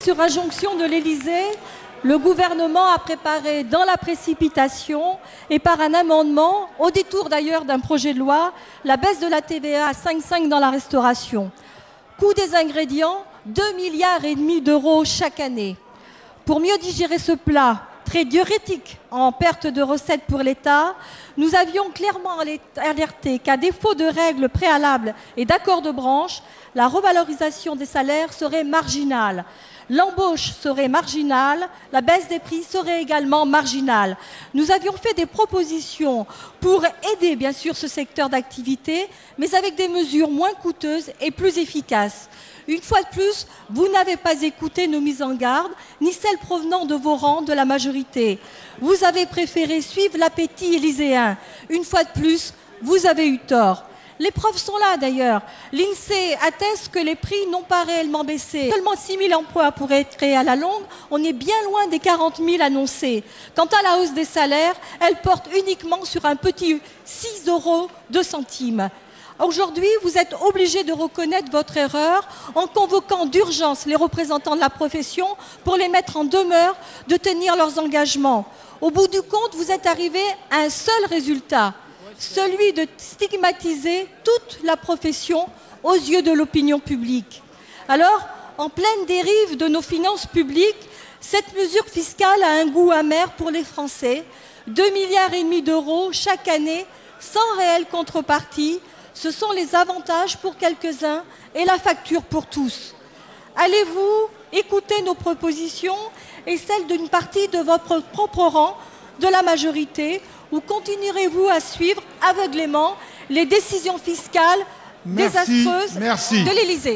Sur injonction de l'Élysée, le gouvernement a préparé dans la précipitation et par un amendement, au détour d'ailleurs d'un projet de loi, la baisse de la TVA à 5,5 dans la restauration. Coût des ingrédients, 2,5 milliards d'euros chaque année. Pour mieux digérer ce plat très diurétique en perte de recettes pour l'État, nous avions clairement alerté qu'à défaut de règles préalables et d'accords de branche, la revalorisation des salaires serait marginale. L'embauche serait marginale, la baisse des prix serait également marginale. Nous avions fait des propositions pour aider bien sûr ce secteur d'activité, mais avec des mesures moins coûteuses et plus efficaces. Une fois de plus, vous n'avez pas écouté nos mises en garde, ni celles provenant de vos rangs de la majorité. Vous avez préféré suivre l'appétit élyséen. Une fois de plus, vous avez eu tort. Les preuves sont là d'ailleurs. L'INSEE atteste que les prix n'ont pas réellement baissé. Seulement 6 000 emplois pourraient être créés à la longue. On est bien loin des 40 000 annoncés. Quant à la hausse des salaires, elle porte uniquement sur un petit 6 € de centimes. Aujourd'hui, vous êtes obligés de reconnaître votre erreur en convoquant d'urgence les représentants de la profession pour les mettre en demeure de tenir leurs engagements. Au bout du compte, vous êtes arrivés à un seul résultat, celui de stigmatiser toute la profession aux yeux de l'opinion publique. Alors, en pleine dérive de nos finances publiques, cette mesure fiscale a un goût amer pour les Français. 2,5 milliards d'euros chaque année, sans réelle contrepartie. Ce sont les avantages pour quelques-uns et la facture pour tous. Allez-vous écouter nos propositions et celles d'une partie de votre propre rang de la majorité, ou continuerez-vous à suivre aveuglément les décisions fiscales désastreuses de l'Élysée ?